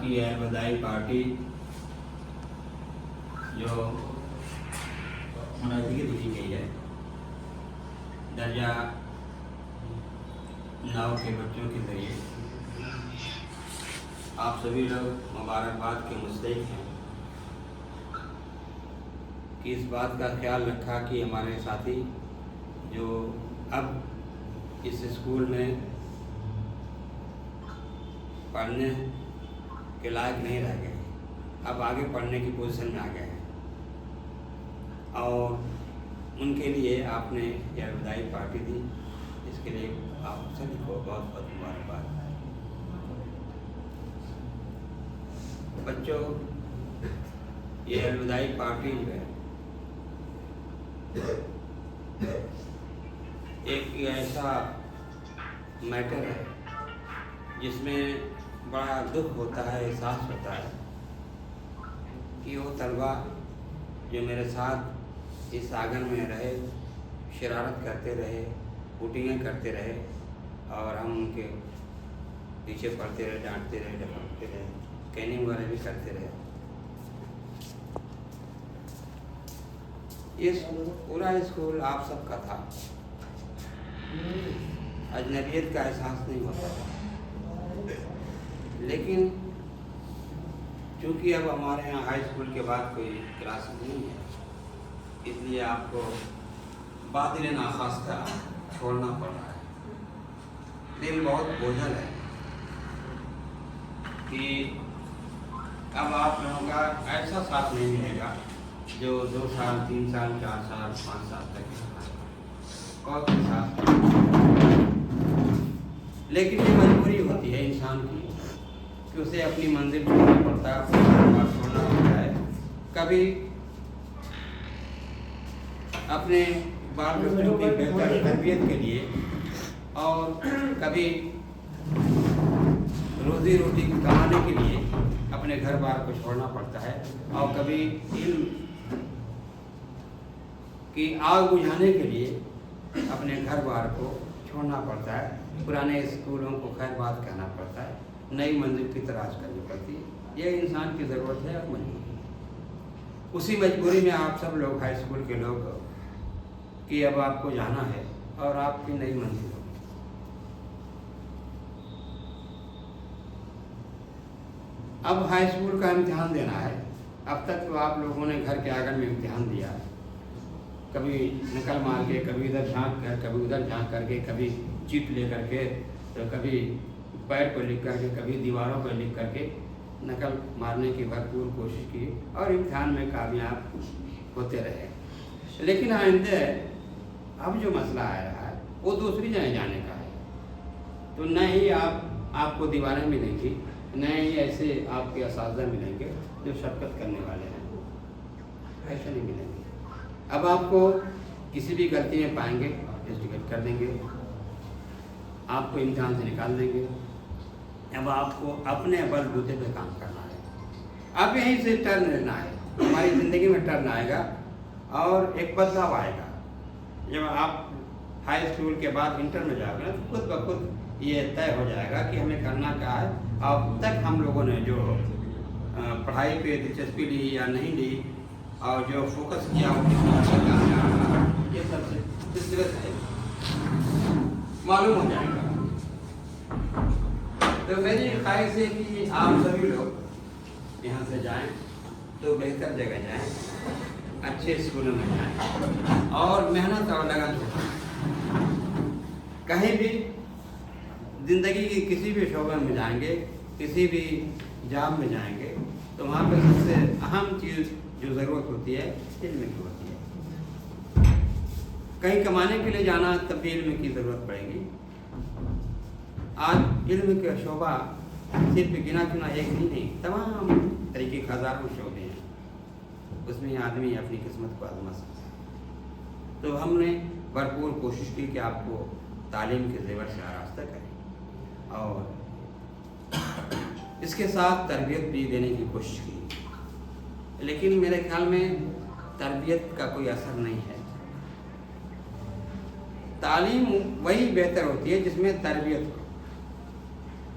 की अलविदाई पार्टी जो मुनज़्ज़िर की गई है दर्जा 9 के बच्चों के ज़रिए, आप सभी लोग मुबारकबाद के मुस्तहिक़ हैं कि इस बात का ख्याल रखा कि हमारे साथी जो अब इस स्कूल में पढ़ने के लायक नहीं रह गए, अब आगे पढ़ने की पोजीशन में आ गए हैं, और उनके लिए आपने यह अलविदाई पार्टी दी। इसके लिए आप सभी को बहुत बहुत मुबारकबाद। बच्चों, ये अलविदाई पार्टी जो है एक ऐसा मैटर है जिसमें बड़ा दुख होता है, एहसास होता है कि वो तलबा जो मेरे साथ इस आंगन में रहे, शरारत करते रहे, पुटिंगें करते रहे, और हम उनके पीछे पड़ते रहे, डांटते रहे, डपटते रहे, कैनिंग वगैरह भी करते रहे। ये पूरा स्कूल आप सबका था, अजनबियत का एहसास नहीं होता था। लेकिन चूँकि अब हमारे यहाँ हाई स्कूल के बाद कोई क्लास नहीं है, इसलिए आपको बातिल नाखास्ता छोड़ना पड़ रहा है। दिल बहुत बोझल है कि अब आप लोगों का ऐसा साथ नहीं मिलेगा जो 2 साल, 3 साल, 4 साल, 5 साल तक बहुत साथ। लेकिन ये मजबूरी होती है इंसान की कि उसे अपनी मंजिल छोड़ना पड़ता है, छोड़ना पड़ता है। कभी अपने बाल बच्चों की बेहतर तरबियत के लिए, और कभी रोजी रोटी कमाने के लिए अपने घर बार को छोड़ना पड़ता है, और कभी इल्म की आग बुझाने के लिए अपने घर बार को छोड़ना पड़ता है। पुराने स्कूलों को खैरबाद कहना पड़ता है, नई मंजिल की तलाश करनी पड़ती है। यह इंसान की ज़रूरत है और मजबूरी। उसी मजबूरी में आप सब लोग हाई स्कूल के लोग कि अब आपको जाना है और आपकी नई मंजिल होगी। अब हाई स्कूल का इम्तिहान देना है। अब तक तो आप लोगों ने घर के आंगन में इम्तिहान दिया, कभी नकल मार के, कभी इधर झांक कर, कभी उधर झांक करके, कभी चिट ले करके, तो कभी पैर पर लिख करके, कभी दीवारों पर लिख करके नकल मारने की भरपूर कोशिश की, और इम्तिहान में कामयाब होते रहे। लेकिन आइंदे अब जो मसला आ रहा है वो दूसरी जगह जाने का है। तो न ही आपको दीवारें मिलेंगी, न ही ऐसे आपके असातिज़ा मिलेंगे जो शरकत करने वाले हैं, ऐसे नहीं मिलेंगे। अब आपको किसी भी गलती में पाएंगे इंस्टिगेट कर देंगे, आपको इम्तिहान से निकाल देंगे। अब आपको अपने बलबूते पे काम करना है। अब यहीं से टर्न लेना है, हमारी ज़िंदगी में टर्न आएगा और एक बदलाव आएगा। जब आप हाई स्कूल के बाद इंटर में जाओगे ना, तो खुद ब खुद ये तय हो जाएगा कि हमें करना क्या है। अब तक हम लोगों ने जो पढ़ाई पे दिलचस्पी ली या नहीं ली, और जो फोकस किया वो कितना अच्छा काम, ये सबसे सिलसिला है मालूम हो जाएगा। तो मेरी ख्वाहिश है कि आप सभी लोग यहाँ से जाएं तो बेहतर जगह जाएं, अच्छे स्कूलों में जाएं, और मेहनत और लगन से कहीं भी ज़िंदगी की किसी भी शोबे में जाएंगे, किसी भी जॉब में जाएंगे, तो वहाँ पर सबसे अहम चीज़ जो ज़रूरत होती है इल्म की होती है। कहीं कमाने के लिए जाना तब भी इल्म की ज़रूरत पड़ेगी। आज इल्म का शोबा सिर्फ गिना चुना एक ही नहीं, तमाम तरीके के हज़ारों शोबे हैं, उसमें आदमी अपनी किस्मत को आजमा सकता है। तो हमने भरपूर कोशिश की कि आपको तालीम के ज़ेवर से आरास्ता करें, और इसके साथ तरबियत भी देने की कोशिश की। लेकिन मेरे ख्याल में तरबियत का कोई असर नहीं है। तालीम वही बेहतर होती है जिसमें तरबियत हो।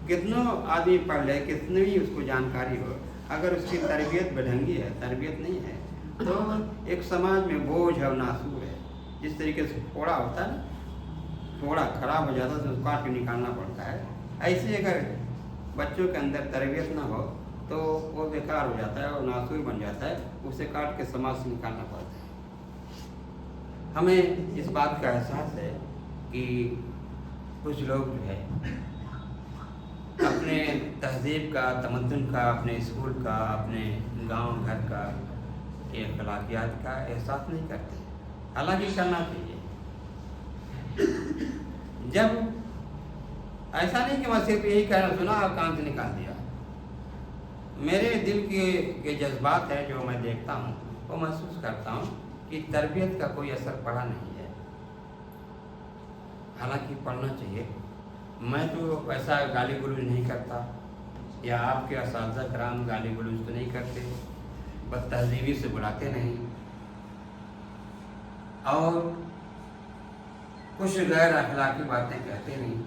कितनों आदमी पढ़ ले, कितनी भी उसको जानकारी हो, अगर उसकी तरबियत बेढंगी है, तरबियत नहीं है, तो एक समाज में बोझ है, नासूर है। जिस तरीके से फोड़ा होता है ना, फोड़ा खराब हो जाता है तो उसको काट के निकालना पड़ता है, ऐसे अगर बच्चों के अंदर तरबियत ना हो तो वो बेकार हो जाता है और नासूर बन जाता है, उसे काट के समाज से निकालना पड़ता है। हमें इस बात का एहसास है कि कुछ लोग जो है अपने तहजीब का, तमद्दुन का, अपने स्कूल का, अपने गांव घर का, ये अखलाकियात का एहसास नहीं करते, हालांकि करना चाहिए। जब ऐसा नहीं कि मैं सिर्फ यही कहना सुना और कान से निकाल दिया, मेरे दिल के जज्बात है जो मैं देखता हूँ, वो महसूस करता हूँ कि तरबियत का कोई असर पड़ा नहीं है। हालांकि पढ़ना चाहिए। मैं तो वैसा गाली गलौज नहीं करता, या आपके असातिज़ा कराम गाली गलौज तो नहीं करते, बदतहज़ीबी से बुलाते नहीं, और कुछ गैर अखलाकी बातें कहते नहीं।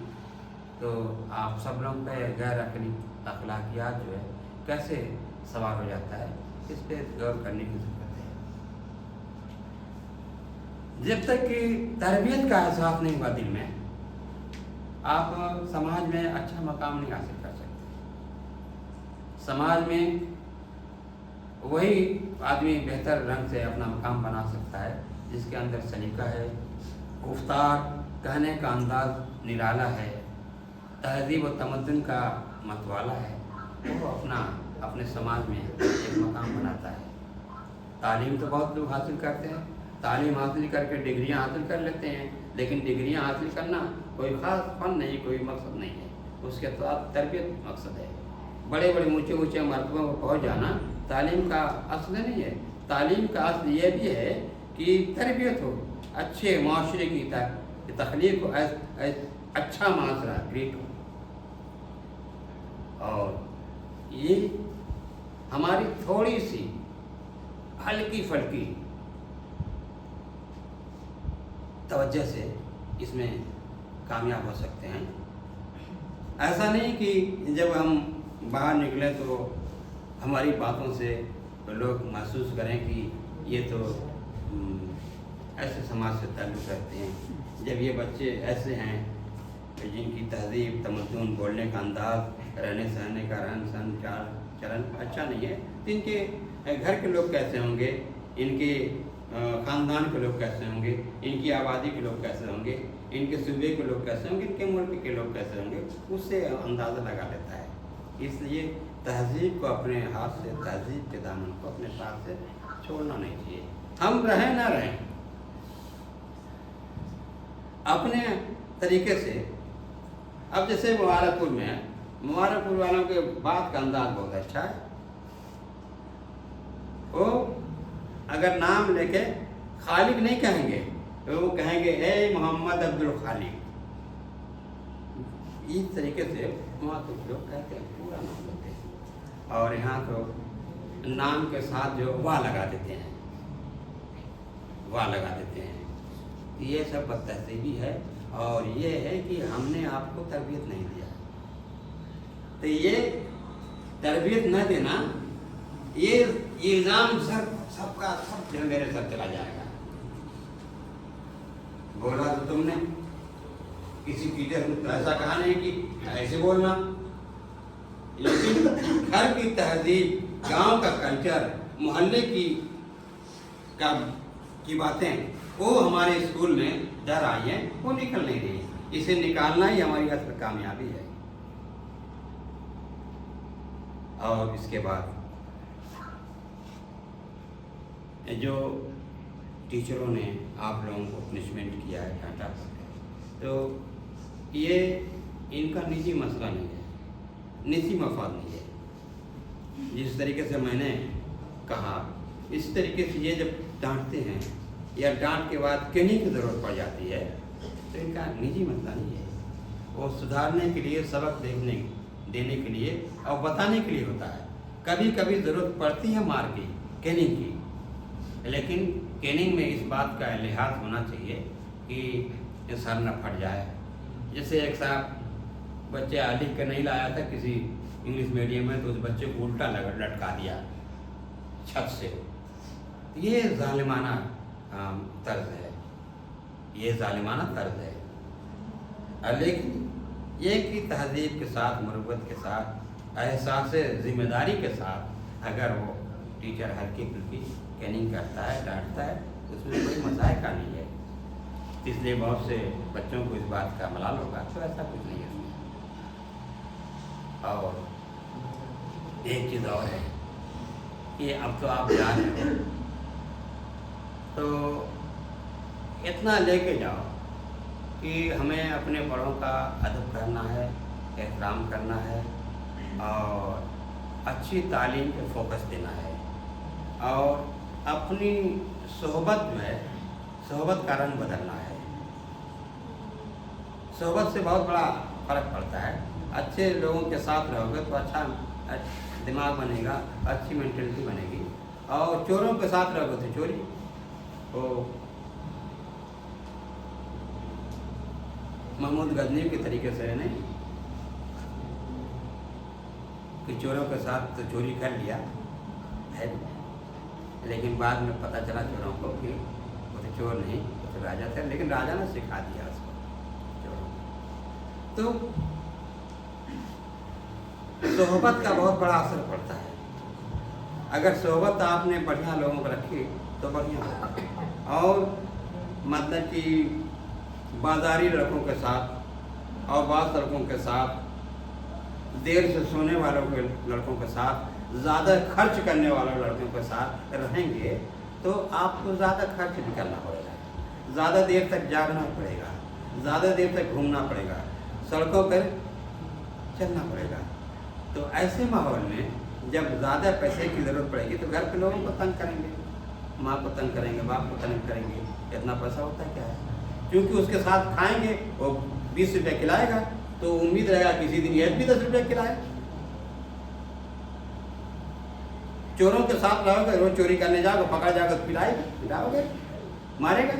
तो आप सब लोग पे गैर अखलाकियात जो है कैसे सवार हो जाता है, इस पर गौर करने की ज़रूरत है। जब तक कि तरबियत का एहसास नहीं हुआ दिल में, आप समाज में अच्छा मकाम नहीं हासिल कर सकते। समाज में वही आदमी बेहतर रंग से अपना मकाम बना सकता है जिसके अंदर सलीका है, गुफ्तार कहने का अंदाज निराला है, तहजीब और तमद्दुन का मतवाला है, वो अपने समाज में एक मकाम बनाता है। तालीम तो बहुत लोग हासिल करते हैं, तालीम हासिल करके डिग्रियां हासिल कर लेते हैं, लेकिन डिग्रियां हासिल करना कोई ख़ास फन नहीं, कोई मकसद नहीं है, उसके साथ तरबियत मकसद है। बड़े बड़े ऊँचे ऊँचे मरतबों पर पहुँच जाना तालीम का असल नहीं है। तालीम का असल ये भी है कि तरबियत हो, अच्छे माशरे की तख्लीक हो, अच्छा माशरा क्रिएट हो। और ये हमारी थोड़ी सी हल्की फल्की तवज्जो से इसमें कामयाब हो सकते हैं। ऐसा नहीं कि जब हम बाहर निकले तो हमारी बातों से तो लोग महसूस करें कि ये तो ऐसे समाज से ताल्लुक़ रखते हैं। जब ये बच्चे ऐसे हैं जिनकी तहजीब, तमद्दुन, बोलने का अंदाज, रहने सहने का रहन सहन, चाल चलन अच्छा नहीं है, तो इनके घर के लोग कैसे होंगे, इनके ख़ानदान के लोग कैसे होंगे, इनकी आबादी के लोग कैसे होंगे, इनके सूबे के लोग कैसे होंगे, इनके मुल्क के लोग कैसे होंगे, उससे अंदाज़ा लगा लेता है। इसलिए तहजीब को अपने हाथ से, तहजीब के दामन को अपने साथ से छोड़ना नहीं चाहिए। हम रहें ना रहें अपने तरीके से। अब जैसे मुबारकपुर में है, मुबारकपुर वालों के बात का अंदाज बहुत अच्छा है। वो अगर नाम लेके खालिक नहीं कहेंगे तो वो कहेंगे ए मोहम्मद अब्दुल खालिक। इस तरीके से वहाँ तो लोग कहते हैं, पूरा नाम लेते हैं, और यहाँ तो नाम के साथ जो वाह लगा देते हैं, वाह लगा देते हैं। ये सब बदतहजीबी है, और ये है कि हमने आपको तरबियत नहीं दिया। तो ये तरबियत न देना, ये इल्ज़ाम सबका सब जो मेरे सर चला जाएगा। बोला तो तुमने किसी टीचर ने ऐसा कहा नहीं कि ऐसे बोलना, लेकिन घर की तहजीब, गांव का कल्चर, मोहल्ले की बातें वो हमारे स्कूल में डर आई हैं, वो निकल नहीं रही। इसे निकालना ही हमारी असल कामयाबी है। और इसके बाद जो टीचरों ने आप लोगों को पनिशमेंट किया है, डांटा, तो ये इनका निजी मसला नहीं है, निजी मफाद नहीं है। जिस तरीके से मैंने कहा, इस तरीके से ये जब डांटते हैं या डांट के बाद कहने की ज़रूरत पड़ जाती है, तो इनका निजी मसला नहीं है। वो सुधारने के लिए, सबक देने के लिए और बताने के लिए होता है। कभी कभी ज़रूरत पड़ती है मार की, कैनिंग की, लेकिन कैनिंग में इस बात का लिहाज होना चाहिए कि सर न फट जाए। जैसे एक साहब बच्चे लिख के नहीं लाया था किसी इंग्लिश मीडियम में, तो उस बच्चे को उल्टा लटका दिया छत से। ये जालिमाना तर्ज है, ये जालिमाना तर्ज है। लेकिन ये कि तहजीब के साथ, मुरुव्वत के साथ, एहसास जिम्मेदारी के साथ अगर वो टीचर हल्की फुल्की कैनिंग करता है, डांटता है, तो उसमें कोई मजाक का नहीं है। इसलिए बहुत से बच्चों को इस बात का मलाल होगा, तो ऐसा कुछ नहीं है उसमें। और एक चीज़ और है कि अब तो आप जा रहे हो, तो इतना लेके जाओ कि हमें अपने बड़ों का अदब करना है, एहतराम करना है और अच्छी तालीम पे फोकस देना है, और अपनी सोहबत में सोहबत का रंग बदलना है। सोहबत से बहुत बड़ा फ़र्क पड़ता है। अच्छे लोगों के साथ रहोगे तो अच्छा दिमाग बनेगा, अच्छी मेंटलिटी बनेगी। और चोरों के साथ रहोगे तो चोरी तो महमूद गजनी के तरीके से नहीं कि चोरों के साथ तो चोरी कर लिया है, लेकिन बाद में पता चला चोरों को कि वो तो चोर नहीं, वो तो राजा थे, लेकिन राजा ने सिखा दिया उसको चोरों को। तो सोहबत का बहुत बड़ा असर पड़ता है। अगर सोहबत आपने बढ़िया लोगों को रखी तो बढ़िया होगा। और मतलब कि बाजारी लड़कों के साथ और बाज़ लड़कों के साथ, देर से सोने वालों के लड़कों के साथ, ज़्यादा खर्च करने वाले लड़कों के साथ रहेंगे तो आपको ज़्यादा खर्च भी करना पड़ेगा, ज़्यादा देर तक जागना पड़ेगा, ज़्यादा देर तक घूमना पड़ेगा, सड़कों पर चलना पड़ेगा। तो ऐसे माहौल में जब ज़्यादा पैसे की ज़रूरत पड़ेगी तो घर के लोगों को तंग करेंगे, माँ को तंग करेंगे, बाप को तंग करेंगे। इतना पैसा होता क्या है? क्योंकि उसके साथ खाएंगे, वो 20 रुपये खिलाएगा तो उम्मीद रहेगा किसी दिन यह भी 10 रुपये खिलाए। चोरों के साथ रहोगे, रोज चोरी करने जाओगे, पकड़ा जाओगे तो पिलाओगे, मारेगा।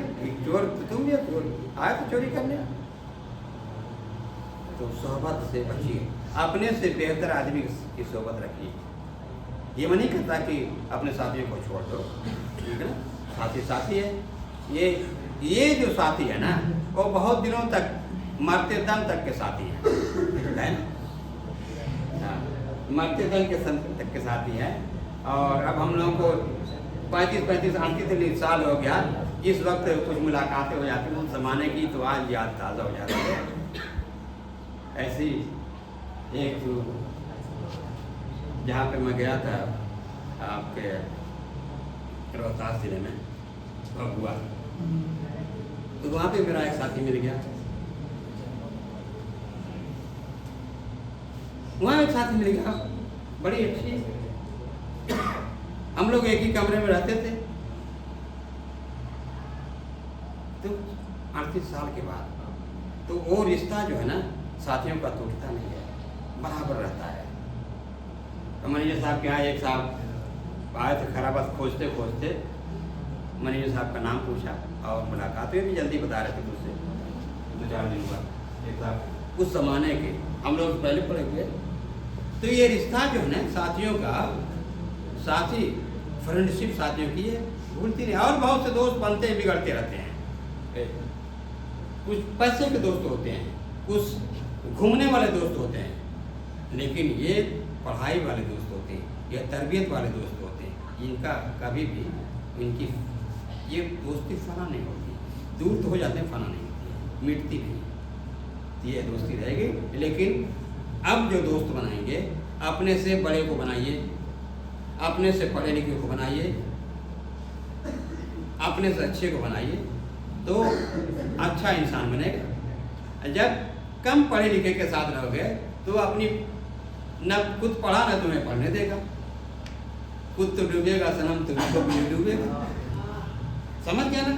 चोर तो तुम भी चोर आए तो चोरी करने। तो सोहबत से बचिए, अपने से बेहतर आदमी की सोहबत रखिए। ये मैं नहीं कहता कि अपने साथियों को छोड़ दो, ठीक है ना, साथी साथी है। ये जो साथी है ना, वो बहुत दिनों तक, मरते दम तक के साथी है ना, मरते दम के तक के साथी है। और अब हम लोगों को 35 38 साल हो गया, इस वक्त कुछ मुलाकातें हो जाती हैं उस ज़माने की, तो आज याद ताज़ा हो जाती है। ऐसी एक जहाँ पे मैं गया था आपके रोहतास जिले में भगुआ, तो वहाँ पे मेरा एक साथी मिल गया। वहाँ एक साथी मिल गया, बड़ी अच्छी, हम लोग एक ही कमरे में रहते थे। तो 38 साल के बाद तो वो रिश्ता जो है ना साथियों का टूटता नहीं है, बराबर रहता है। तो मैनेजर साहब के यहाँ एक साहब आए थे, खराबत खोजते खोजते मैनेजर साहब का नाम पूछा और मुलाकात हुई, भी जल्दी बता रहे थे उससे 2-4 दिन बाद। एक साहब उस जमाने के, हम लोग पहले पढ़े हुए। तो ये रिश्ता जो है ना साथियों का, साथी फ्रेंडशिप साथियों की है, भूलती नहीं। और बहुत से दोस्त बनते हैं, बिगड़ते रहते हैं। कुछ पैसे के दोस्त होते हैं, कुछ घूमने वाले दोस्त होते हैं, लेकिन ये पढ़ाई वाले दोस्त होते हैं, ये तरबियत वाले दोस्त होते हैं। इनका कभी भी इनकी ये दोस्ती फना नहीं होती, दूर तो हो जाते हैं, फना नहीं होती, मिटती नहीं। ये दोस्ती रहेगी। लेकिन अब जो दोस्त बनाएंगे, अपने से बड़े को बनाइए, अपने से पढ़े लिखे को बनाइए, अपने से अच्छे को बनाइए, तो अच्छा इंसान बनेगा। जब कम पढ़े लिखे के साथ रहोगे तो अपनी न खुद पढ़ा न तुम्हें पढ़ने देगा, खुद तो डूबेगा सनम, तुम्हें तो भी डूबेगा। समझ गया ना?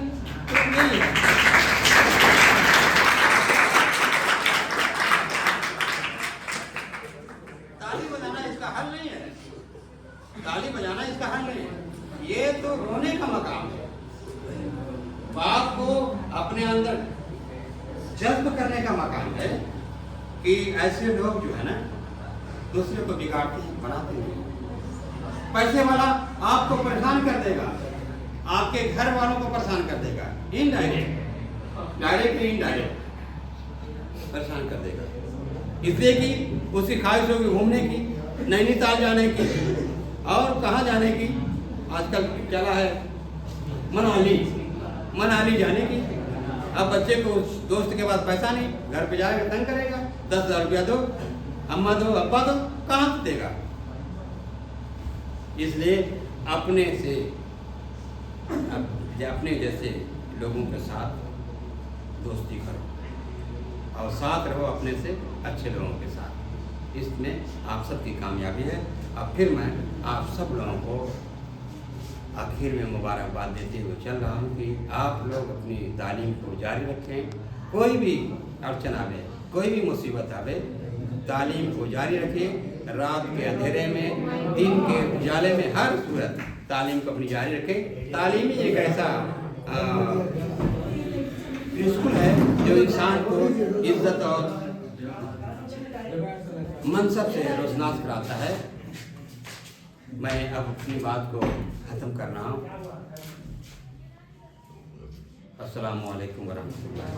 तो नहीं है। ताली बजाना इसका हल नहीं है, ताली बजाना इसका हल नहीं है। ये तो रोने का मकाम है, बात को अपने अंदर जज्ब करने का मकाम है कि ऐसे लोग जो है ना दूसरे को बिगाड़ते हैं, बनाते हैं। पैसे वाला आपको परेशान कर देगा, आपके घर वालों को परेशान कर देगा, इनडायरेक्ट, डायरेक्टली इनडायरेक्ट परेशान कर देगा। इसलिए कि उसकी ख्वाहिश होगी घूमने की, नैनीताल जाने की और कहाँ जाने की, आजकल चला है मनाली जाने की। अब बच्चे को दोस्त के पास पैसा नहीं, घर पे जाएगा तंग करेगा, 10,000 रुपया दो, अम्मा दो, अब्बा दो, कहाँ से देगा। इसलिए अपने जैसे लोगों के साथ दोस्ती करो और साथ रहो अपने से अच्छे लोगों के साथ। इसमें आप सबकी कामयाबी है। अब फिर मैं आप सब लोगों को आखिर में मुबारकबाद देते हुए चल रहा हूँ कि आप लोग अपनी तालीम को जारी रखें। कोई भी अड़चन आवे, कोई भी मुसीबत आवे, तालीम को जारी रखें। रात के अंधेरे में, दिन के उजाले में, हर सूरत तालीम को अपनी जारी रखें। तालीम ही एक ऐसा स्कूल है जो इंसान को इज्जत और मनसब से रोशनास कराता है। मैं अब अपनी बात को ख़त्म कर रहा हूँ। अस्सलामु अलैकुम वरहमतुल्लाह।